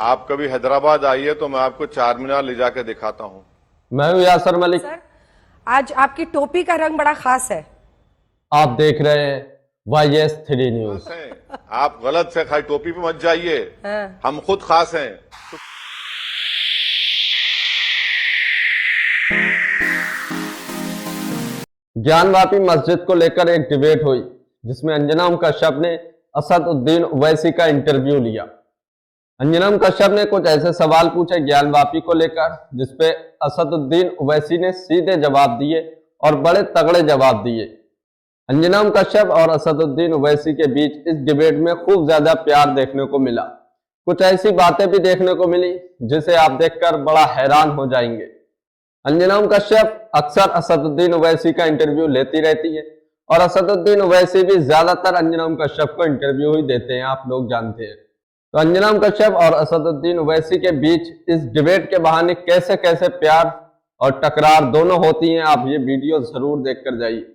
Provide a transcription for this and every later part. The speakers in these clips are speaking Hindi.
आप कभी हैदराबाद आइए तो मैं आपको चार मीनार ले जाके दिखाता हूँ। मैं हूं यासर मलिक। सर, आज आपकी टोपी का रंग बड़ा खास है। आप देख रहे हैं YS3 न्यूज। आप गलत से खाली टोपी पे मत जाइए। हाँ। हम खुद खास हैं। ज्ञानवापी मस्जिद को लेकर एक डिबेट हुई जिसमें अंजनम कश्यप ने असदुद्दीन ओवैसी का इंटरव्यू लिया। अंजनम कश्यप ने कुछ ऐसे सवाल पूछे ज्ञानवापी को लेकर जिसपे असदुद्दीन ओवैसी ने सीधे जवाब दिए और बड़े तगड़े जवाब दिए। अंजनम कश्यप और असदुद्दीन ओवैसी के बीच इस डिबेट में खूब ज्यादा प्यार देखने को मिला। कुछ ऐसी बातें भी देखने को मिली जिसे आप देखकर बड़ा हैरान हो जाएंगे। अंजनम कश्यप अक्सर असदुद्दीन ओवैसी का इंटरव्यू लेती रहती है और असदुद्दीन ओवैसी भी ज्यादातर अंजनम कश्यप को इंटरव्यू ही देते हैं, आप लोग जानते हैं। तो अंजनम कश्यप और असदुद्दीन ओवैसी के बीच इस डिबेट के बहाने कैसे कैसे प्यार और टकरार दोनों होती हैं, आप ये वीडियो जरूर देखकर जाइए।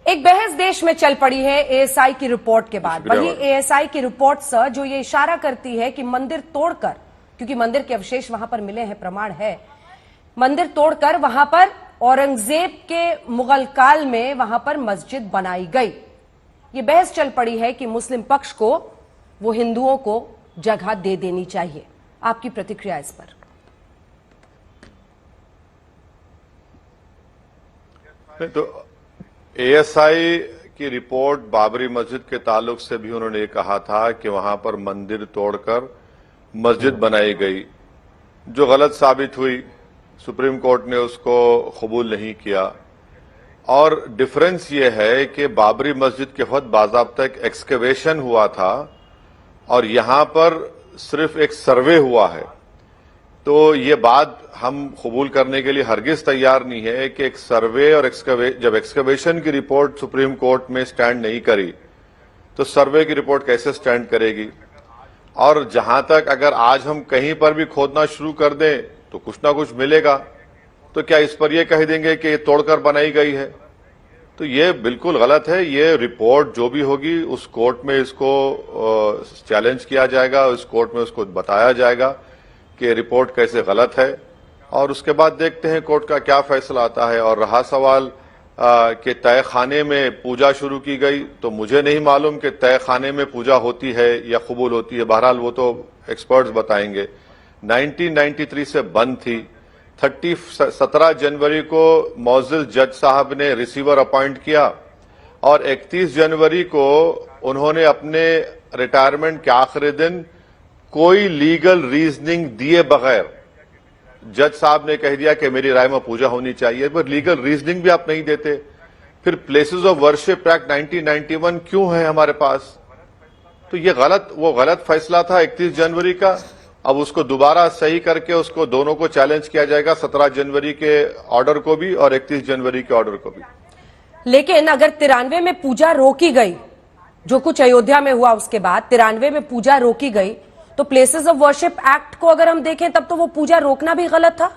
एक बहस देश में चल पड़ी है एएसआई की रिपोर्ट के बाद। वही एएसआई की रिपोर्ट सर जो ये इशारा करती है कि मंदिर तोड़कर, क्योंकि मंदिर के अवशेष वहां पर मिले हैं, प्रमाण है, मंदिर तोड़कर वहां पर औरंगजेब के मुगल काल में वहां पर मस्जिद बनाई गई। ये बहस चल पड़ी है कि मुस्लिम पक्ष को वो हिंदुओं को जगह दे देनी चाहिए। आपकी प्रतिक्रिया इस पर? तो एएसआई की रिपोर्ट बाबरी मस्जिद के ताल्लुक से भी उन्होंने कहा था कि वहां पर मंदिर तोड़कर मस्जिद बनाई गई, जो गलत साबित हुई। सुप्रीम कोर्ट ने उसको कबूल नहीं किया। और डिफरेंस ये है कि बाबरी मस्जिद के वक्त बाज़ाब्ता एक एक्सकेवेशन हुआ था और यहां पर सिर्फ एक सर्वे हुआ है। तो ये बात हम कबूल करने के लिए हरगिज तैयार नहीं है कि एक सर्वे और जब एक्सकवेशन की रिपोर्ट सुप्रीम कोर्ट में स्टैंड नहीं करी तो सर्वे की रिपोर्ट कैसे स्टैंड करेगी। और जहां तक अगर आज हम कहीं पर भी खोदना शुरू कर दें तो कुछ ना कुछ मिलेगा, तो क्या इस पर यह कह देंगे कि ये तोड़कर बनाई गई है? तो ये बिल्कुल गलत है। ये रिपोर्ट जो भी होगी उस कोर्ट में इसको चैलेंज किया जाएगा, उस कोर्ट में उसको बताया जाएगा कि रिपोर्ट कैसे गलत है, और उसके बाद देखते हैं कोर्ट का क्या फैसला आता है। और रहा सवाल कि तय खाने में पूजा शुरू की गई, तो मुझे नहीं मालूम कि तय खाने में पूजा होती है या कबूल होती है। बहरहाल वो तो एक्सपर्ट्स बताएंगे। 1993 से बंद थी। 17 जनवरी को मौजिल जज साहब ने रिसीवर अपॉइंट किया और 31 जनवरी को उन्होंने अपने रिटायरमेंट के आखिरी दिन कोई लीगल रीजनिंग दिए बगैर जज साहब ने कह दिया कि मेरी राय में पूजा होनी चाहिए, पर लीगल रीजनिंग भी आप नहीं देते। फिर प्लेसेस ऑफ वर्शिप एक्ट 1991 क्यों है हमारे पास? तो ये वो गलत फैसला था 31 जनवरी का। अब उसको दोबारा सही करके उसको दोनों को चैलेंज किया जाएगा, 17 जनवरी के ऑर्डर को भी और 31 जनवरी के ऑर्डर को भी। लेकिन अगर 93 में पूजा रोकी गई, जो कुछ अयोध्या में हुआ उसके बाद 93 में पूजा रोकी गई, तो प्लेसेस ऑफ वर्शिप एक्ट को अगर हम देखें तब तो वो पूजा रोकना भी गलत था।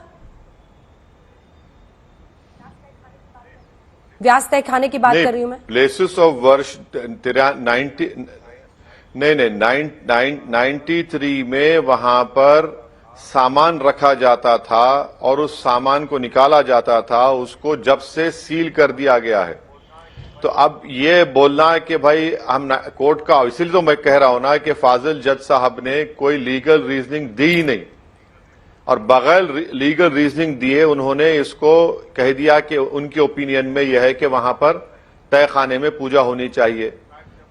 व्यास तय खाने की बात कर रही हूं मैं। प्लेसेस ऑफ वर्शिप 93 में वहां पर सामान रखा जाता था और उस सामान को निकाला जाता था, उसको जब से सील कर दिया गया है। तो अब ये बोलना है कि भाई हम कोर्ट का, इसीलिए तो मैं कह रहा हूं ना कि फाजिल जज साहब ने कोई लीगल रीजनिंग दी ही नहीं, और बगैर लीगल रीजनिंग दिए उन्होंने इसको कह दिया कि उनके ओपिनियन में यह है कि वहां पर तय खाने में पूजा होनी चाहिए।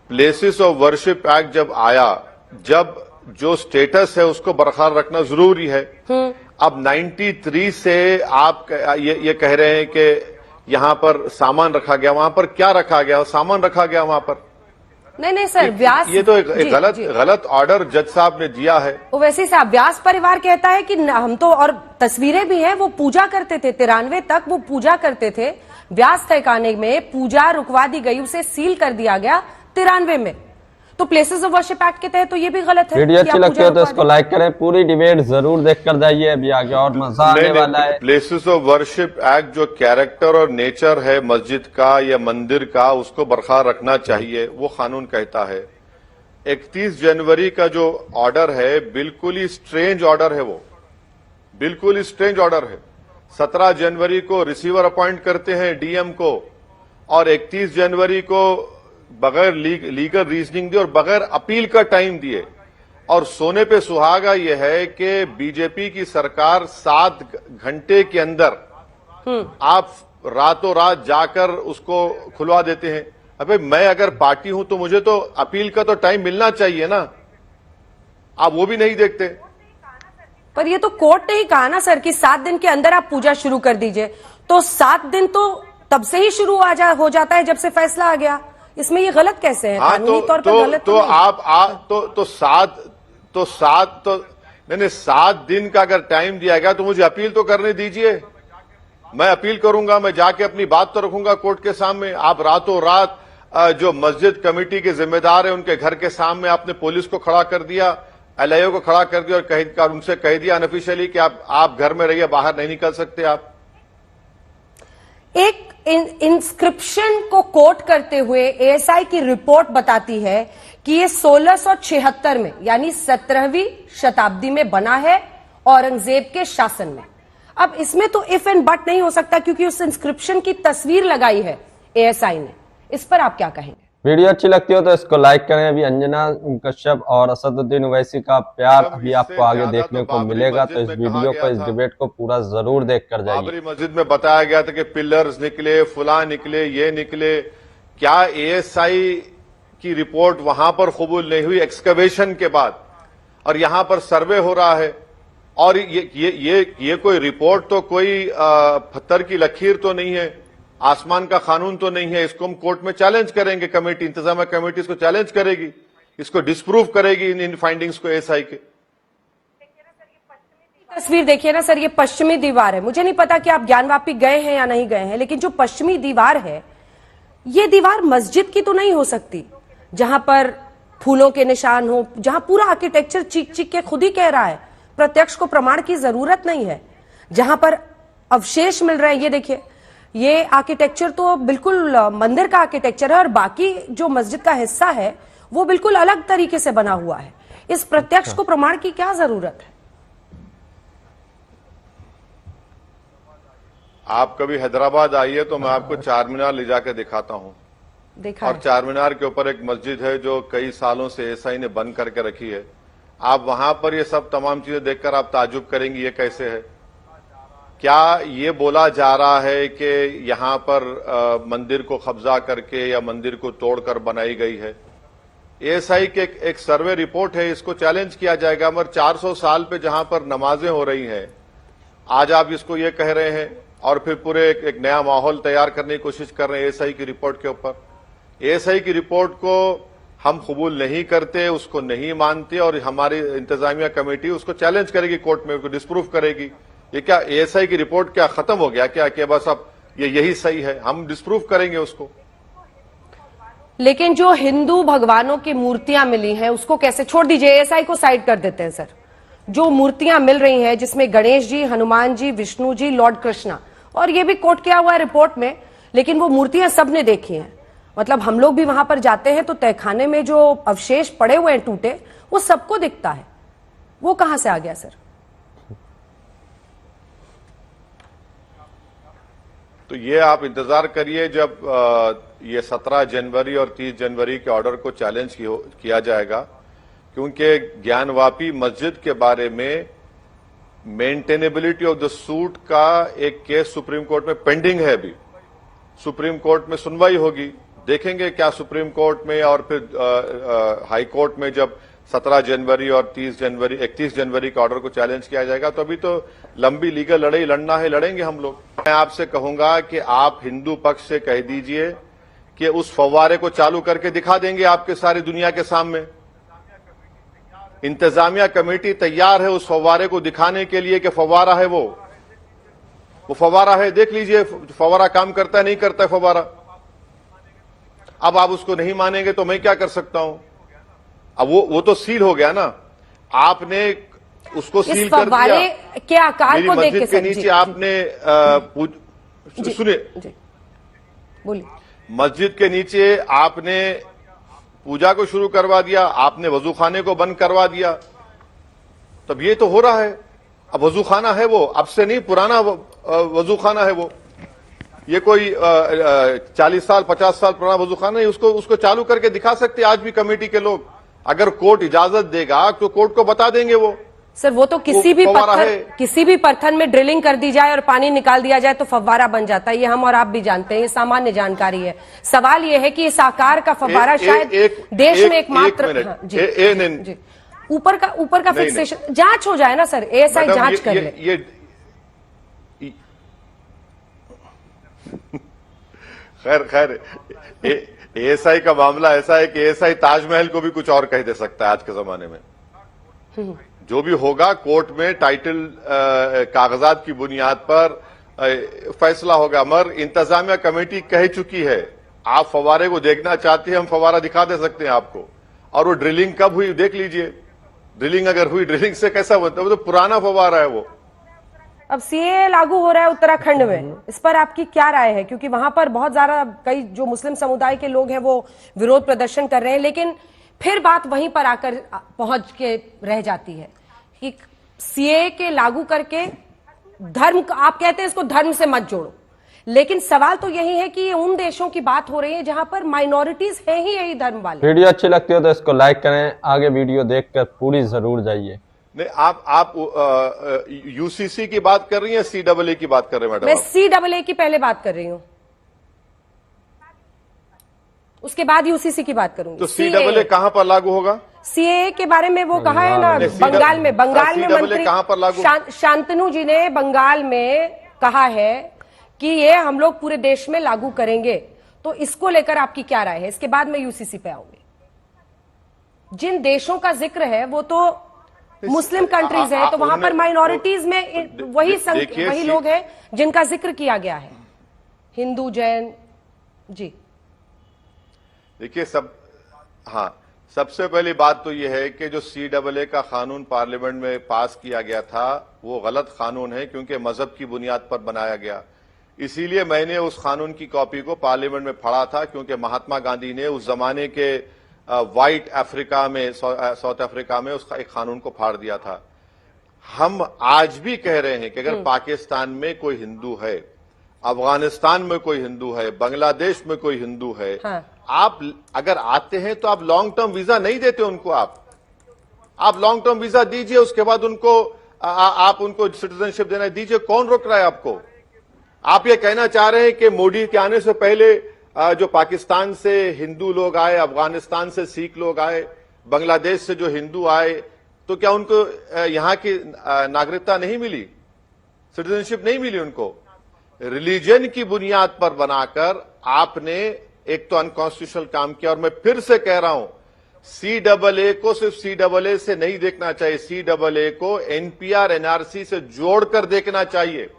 प्लेसेस ऑफ वर्शिप एक्ट जब आया, जब जो स्टेटस है उसको बरकरार रखना जरूरी है। अब 93 से आप ये कह रहे हैं कि यहां पर सामान रखा गया, वहां पर क्या रखा गया? सामान रखा गया वहां पर? नहीं सर, व्यास ये तो एक गलत ऑर्डर जज साहब ने दिया है। वैसे साहब, व्यास परिवार कहता है कि हम तो, और तस्वीरें भी हैं, वो पूजा करते थे 93 तक, वो पूजा करते थे। व्यास तहखाने में पूजा रुकवा दी गई, उसे सील कर दिया गया 93 में। तो प्लेसेस ऑफ वर्शिप एक्ट के तहत तो ये भी गलत है। वीडियो अच्छी लगती है तो इसको लाइक करें, पूरी डिबेट जरूर देखकर जाइए, अभी आगे और मजा आने वाला है। प्लेसेस ऑफ वर्शिप एक्ट जो कैरेक्टर और नेचर है मस्जिद का या मंदिर का, उसको बरकरार रखना चाहिए, वो कानून कहता है। 31 जनवरी का जो ऑर्डर है बिल्कुल ही स्ट्रेंज ऑर्डर है, वो बिल्कुल ही स्ट्रेंज ऑर्डर है। 17 जनवरी को रिसीवर अपॉइंट करते हैं डीएम को, और 31 जनवरी को बगैर लीगल रीजनिंग दिए और बगैर अपील का टाइम दिए। और सोने पे सुहागा यह है कि बीजेपी की सरकार 7 घंटे के अंदर आप रातों रात जाकर उसको खुलवा देते हैं। अबे मैं अगर पार्टी हूं तो मुझे तो अपील का तो टाइम मिलना चाहिए ना, आप वो भी नहीं देखते। पर ये तो कोर्ट ने ही कहा ना सर कि 7 दिन के अंदर आप पूजा शुरू कर दीजिए, तो 7 दिन तो तब से ही शुरू हो जाता है जब से फैसला आ गया। इसमें ये गलत कैसे है? कानूनी तौर पर गलत तो आप तो 7 दिन का अगर टाइम दिया गया तो मुझे अपील तो करने दीजिए। मैं अपील करूंगा, मैं जाके अपनी बात तो रखूंगा कोर्ट के सामने। आप रातों रात जो मस्जिद कमेटी के जिम्मेदार है उनके घर के सामने आपने पुलिस को खड़ा कर दिया, एलआईओ को खड़ा कर दिया और उनसे कह दिया अनऑफिशियली कि आप घर में रहिए, बाहर नहीं निकल सकते आप। एक इंस्क्रिप्शन को कोट करते हुए एएसआई की रिपोर्ट बताती है कि ये 1676 में यानी 17वीं शताब्दी में बना है औरंगजेब के शासन में। अब इसमें तो इफ एंड बट नहीं हो सकता क्योंकि उस इंस्क्रिप्शन की तस्वीर लगाई है एएसआई ने। इस पर आप क्या कहेंगे? वीडियो अच्छी लगती हो तो इसको लाइक करें। अभी अंजना कश्यप और असदुद्दीन ओवैसी का प्यार अभी आपको आगे देखने को मिलेगा, तो इस वीडियो को, इस डिबेट को पूरा जरूर देख कर जाइए। बाबरी मस्जिद में बताया गया था कि पिलर्स निकले, फुला निकले, ये निकले। क्या एएसआई की रिपोर्ट वहां पर कबूल नहीं हुई एक्सकवेशन के बाद, और यहां पर सर्वे हो रहा है? और ये कोई रिपोर्ट तो कोई पत्थर की लकीर तो नहीं है, आसमान का कानून तो नहीं है। इसको हम कोर्ट में चैलेंज करेंगे, कमेटी, इंतजामिया कमेटी इसको चैलेंज करेगी, इसको डिस्प्रूव करेगी इन फाइंडिंग्स को एएसआई के। तस्वीर देखिए ना सर, ये पश्चिमी दीवार है। मुझे नहीं पता कि आप ज्ञानवापी गए हैं या नहीं गए हैं, लेकिन जो पश्चिमी दीवार है, ये दीवार मस्जिद की तो नहीं हो सकती जहां पर फूलों के निशान हो, जहां पूरा आर्किटेक्चर चीख चीख के खुद ही कह रहा है प्रत्यक्ष को प्रमाण की जरूरत नहीं है, जहां पर अवशेष मिल रहे हैं। ये देखिए, ये आर्किटेक्चर तो बिल्कुल मंदिर का आर्किटेक्चर है और बाकी जो मस्जिद का हिस्सा है वो बिल्कुल अलग तरीके से बना हुआ है। इस प्रत्यक्ष को प्रमाण की क्या जरूरत है? आप कभी हैदराबाद आइए तो मैं आपको चार मीनार ले जाकर दिखाता हूं। देखा और है। चार मीनार के ऊपर एक मस्जिद है जो कई सालों से एएसआई ने बंद करके रखी है। आप वहां पर ये सब तमाम चीजें देखकर आप ताजुब करेंगी ये कैसे है। क्या ये बोला जा रहा है कि यहां पर मंदिर को कब्जा करके या मंदिर को तोड़कर बनाई गई है? एएसआई के एक सर्वे रिपोर्ट है, इसको चैलेंज किया जाएगा। मगर 400 साल पे जहां पर नमाजें हो रही हैं, आज आप इसको ये कह रहे हैं और फिर पूरे एक नया माहौल तैयार करने की कोशिश कर रहे हैं एएसआई की रिपोर्ट के ऊपर। एएसआई की रिपोर्ट को हम कबूल नहीं करते, उसको नहीं मानते, और हमारी इंतजामिया कमेटी उसको चैलेंज करेगी कोर्ट में, उसको डिस्प्रूव करेगी। ये क्या एएसआई की रिपोर्ट क्या खत्म हो गया क्या कि बस अब यही सही है? हम डिस्प्रूव करेंगे उसको। लेकिन जो हिंदू भगवानों की मूर्तियां मिली हैं उसको कैसे छोड़ दीजिए, एएसआई को साइड कर देते हैं सर। जो मूर्तियां मिल रही हैं जिसमें गणेश जी, हनुमान जी, विष्णु जी, लॉर्ड कृष्णा, और ये भी कोट किया हुआ है रिपोर्ट में, लेकिन वो मूर्तियां सबने देखी हैं। मतलब हम लोग भी वहां पर जाते हैं तो तहखाने में जो अवशेष पड़े हुए हैं टूटे, वो सबको दिखता है। वो कहां से आ गया सर? तो ये आप इंतजार करिए जब ये 17 जनवरी और 30 जनवरी के ऑर्डर को चैलेंज किया जाएगा, क्योंकि ज्ञानवापी मस्जिद के बारे में मेंटेनेबिलिटी ऑफ द सूट का एक केस सुप्रीम कोर्ट में पेंडिंग है। अभी सुप्रीम कोर्ट में सुनवाई होगी, देखेंगे क्या सुप्रीम कोर्ट में और फिर हाई कोर्ट में जब 17 जनवरी और 31 जनवरी के ऑर्डर को चैलेंज किया जाएगा। तो अभी तो लंबी लीगल लड़ाई लड़ना है, लड़ेंगे हम लोग। मैं आपसे कहूंगा कि आप हिंदू पक्ष से कह दीजिए कि उस फव्वारे को चालू करके दिखा देंगे आपके सारी दुनिया के सामने। इंतजामिया कमेटी तैयार है उस फव्वारे को दिखाने के लिए कि फव्वारा है, वो फव्वारा है, देख लीजिए फव्वारा काम करता है नहीं करता है फव्वारा। अब आप उसको नहीं मानेंगे तो मैं क्या कर सकता हूं? अब वो तो सील हो गया ना, आपने उसको सील कर दिया। के आकार को देख के नीचे आपने सुनिए, बोलिए। मस्जिद के नीचे आपने पूजा को शुरू करवा दिया, आपने वजू खाने को बंद करवा दिया। तब ये तो हो रहा है। अब वजू खाना है वो, अब से नहीं, पुराना वजू खाना है वो। ये कोई 40 साल 50 साल पुराना वजू खाना नहीं, उसको चालू करके दिखा सकते आज भी कमेटी के लोग। अगर कोर्ट इजाजत देगा तो कोर्ट को बता देंगे वो। सर वो तो किसी भी पत्थर में ड्रिलिंग कर दी जाए और पानी निकाल दिया जाए तो फव्वारा बन जाता है, ये हम और आप भी जानते हैं, ये सामान्य जानकारी है। सवाल ये है कि इस आकार का फव्वारा शायद देश में एकमात्र। हाँ, जी ऊपर का फिक्सेशन जांच हो जाए ना सर, एएसआई जांच कर ले। खैर एएसआई का मामला ऐसा है कि एएसआई ताजमहल को भी कुछ और कह दे सकता है आज के जमाने में। जो भी होगा कोर्ट में टाइटल कागजात की बुनियाद पर फैसला होगा। मगर इंतजामिया कमेटी कह चुकी है, आप फवारे को देखना चाहते हैं, हम फवारा दिखा दे सकते हैं आपको। और वो ड्रिलिंग कब हुई देख लीजिए। ड्रिलिंग अगर हुई, ड्रिलिंग से कैसा बनता है, वो तो पुराना फवारा है वो। अब सीए लागू हो रहा है उत्तराखंड में, इस पर आपकी क्या राय है? क्योंकि वहां पर बहुत ज्यादा कई जो मुस्लिम समुदाय के लोग हैं वो विरोध प्रदर्शन कर रहे हैं, लेकिन फिर बात वहीं पर आकर पहुंच के रह जाती है कि सीए के लागू करके धर्म, आप कहते हैं इसको धर्म से मत जोड़ो, लेकिन सवाल तो यही है कि ये उन देशों की बात हो रही है जहां पर माइनॉरिटीज है ही यही धर्म वाले। वीडियो अच्छी लगती हो तो इसको लाइक करें, आगे वीडियो देखकर पूरी जरूर जाइए। नहीं, आप यूसीसी की बात कर रही हैं, सीडब्ल्यूए की बात कर रहे हैं मैडम? मैं सीडब्ल्यूए की पहले बात कर रही हूं, उसके बाद यूसीसी की बात करूंगी। तो सीडब्ल्यूए कहां पर लागू होगा? सीएए के बारे में वो कहा है ना, बंगाल में मंत्री कहां पर लागू? शांतनु जी ने बंगाल में कहा है कि ये हम लोग पूरे देश में लागू करेंगे। तो इसको लेकर आपकी क्या राय है? इसके बाद मैं यूसीसी पे आऊंगी। जिन देशों का जिक्र है वो तो मुस्लिम कंट्रीज है, तो वहां पर माइनॉरिटीज में वही लोग हैं जिनका जिक्र किया गया है, हिंदू, जैन। जी देखिए सबसे पहली बात तो यह है कि जो सीडब्ल्यूए का कानून पार्लियामेंट में पास किया गया था वो गलत कानून है, क्योंकि मजहब की बुनियाद पर बनाया गया। इसीलिए मैंने उस कानून की कॉपी को पार्लियामेंट में पढ़ा था, क्योंकि महात्मा गांधी ने उस जमाने के व्हाइट अफ्रीका में, साउथ अफ्रीका में उसका एक कानून को फाड़ दिया था। हम आज भी कह रहे हैं कि अगर पाकिस्तान में कोई हिंदू है, अफगानिस्तान में कोई हिंदू है, बांग्लादेश में कोई हिंदू है, हाँ। आप अगर आते हैं तो आप लॉन्ग टर्म वीजा नहीं देते उनको। आप लॉन्ग टर्म वीजा दीजिए, उसके बाद उनको आप उनको सिटीजनशिप देना दीजिए। कौन रोक रहा है आपको? आप ये कहना चाह रहे हैं कि मोदी के आने से पहले जो पाकिस्तान से हिंदू लोग आए, अफगानिस्तान से सिख लोग आए, बांग्लादेश से जो हिंदू आए, तो क्या उनको यहां की नागरिकता नहीं मिली, सिटीजनशिप नहीं मिली उनको? रिलीजन की बुनियाद पर बनाकर आपने एक तो अनकॉन्स्टिट्यूशनल काम किया। और मैं फिर से कह रहा हूं, सीडब्ल्यूए को सिर्फ सीडब्ल्यूए से नहीं देखना चाहिए, सीडब्ल्यूए को एनपीआर एनआरसी से जोड़कर देखना चाहिए।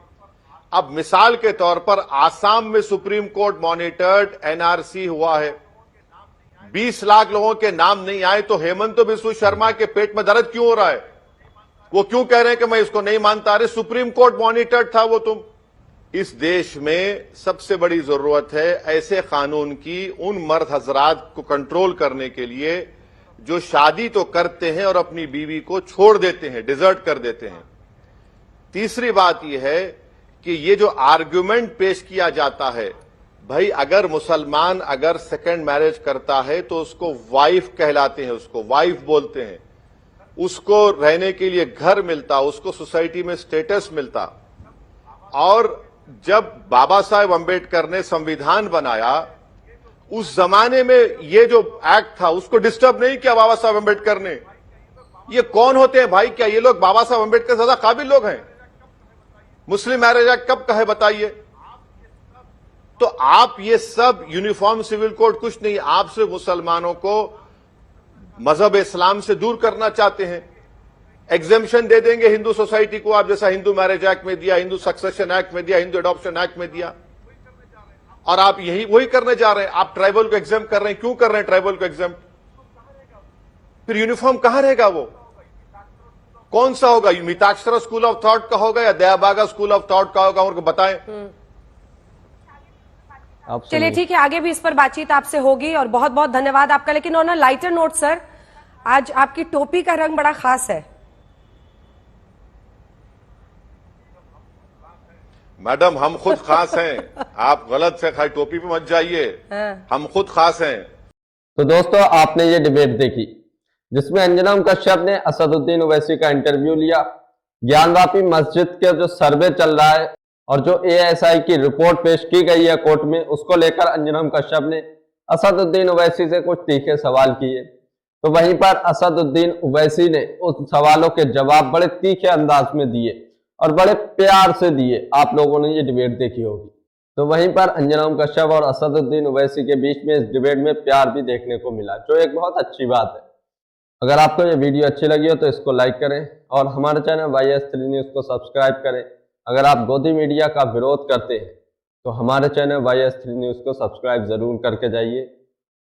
अब मिसाल के तौर पर आसाम में सुप्रीम कोर्ट मॉनिटर्ड एनआरसी हुआ है, 20 लाख लोगों के नाम नहीं आए, तो हेमंत बिस्व शर्मा के पेट में दर्द क्यों हो रहा है? वो क्यों कह रहे हैं कि मैं इसको नहीं मानता? अरे सुप्रीम कोर्ट मॉनिटर्ड था वो। तुम इस देश में सबसे बड़ी जरूरत है ऐसे कानून की उन मर्द हजरात को कंट्रोल करने के लिए जो शादी तो करते हैं और अपनी बीवी को छोड़ देते हैं, डिजर्ट कर देते हैं। तीसरी बात यह है कि ये जो आर्ग्यूमेंट पेश किया जाता है, भाई अगर मुसलमान अगर सेकंड मैरिज करता है तो उसको वाइफ कहलाते हैं, उसको वाइफ बोलते हैं, उसको रहने के लिए घर मिलता, उसको सोसाइटी में स्टेटस मिलता। और जब बाबा साहेब अंबेडकर ने संविधान बनाया, उस जमाने में ये जो एक्ट था उसको डिस्टर्ब नहीं किया बाबा साहेब अंबेडकर ने। ये कौन होते हैं भाई? क्या ये लोग बाबा साहेब अंबेडकर ज्यादा काबिल लोग हैं? मुस्लिम मैरिज एक्ट कब कहे बताइए? तो आप ये सब यूनिफॉर्म सिविल कोड कुछ नहीं, आप सिर्फ मुसलमानों को मजहब इस्लाम से दूर करना चाहते हैं। एग्जेम्पशन दे देंगे हिंदू सोसाइटी को, आप जैसा हिंदू मैरिज एक्ट में दिया, हिंदू सक्सेशन एक्ट में दिया, हिंदू एडॉप्शन एक्ट में दिया। और आप वही करने जा रहे हैं। आप ट्राइबल को एग्जाम कर रहे हैं। क्यों कर रहे हैं ट्राइबल को एग्जाम? फिर यूनिफॉर्म कहां रहेगा? वो कौन सा होगा? मिताक्षरा स्कूल ऑफ थॉट का होगा या दयाबागा स्कूल ऑफ थॉट का होगा? उनको बताएं। आप चलिए सुनिए। ठीक है, आगे भी इस पर बातचीत आपसे होगी और बहुत बहुत धन्यवाद आपका। लेकिन on a lighter note sir, आज आपकी टोपी का रंग बड़ा खास है। मैडम हम खुद खास हैं, आप गलत से खाली टोपी पे मत जाइए, हम खुद खास हैं। तो दोस्तों, आपने ये डिबेट देखी जिसमें अंजना कश्यप ने असदुद्दीन ओवैसी का इंटरव्यू लिया। ज्ञानवापी मस्जिद के जो सर्वे चल रहा है और जो एएसआई की रिपोर्ट पेश की गई है कोर्ट में, उसको लेकर अंजना कश्यप ने असदुद्दीन ओवैसी से कुछ तीखे सवाल किए। तो वहीं पर असदुद्दीन ओवैसी ने उन सवालों के जवाब बड़े तीखे अंदाज में दिए और बड़े प्यार से दिए। आप लोगों ने ये डिबेट देखी होगी। तो वहीं पर अंजना कश्यप और असदुद्दीन ओवैसी के बीच में इस डिबेट में प्यार भी देखने को मिला, जो एक बहुत अच्छी बात है। अगर आपको ये वीडियो अच्छी लगी हो तो इसको लाइक करें और हमारे चैनल YS3 न्यूज़ को सब्सक्राइब करें। अगर आप गोदी मीडिया का विरोध करते हैं तो हमारे चैनल YS3 न्यूज़ को सब्सक्राइब जरूर करके जाइए।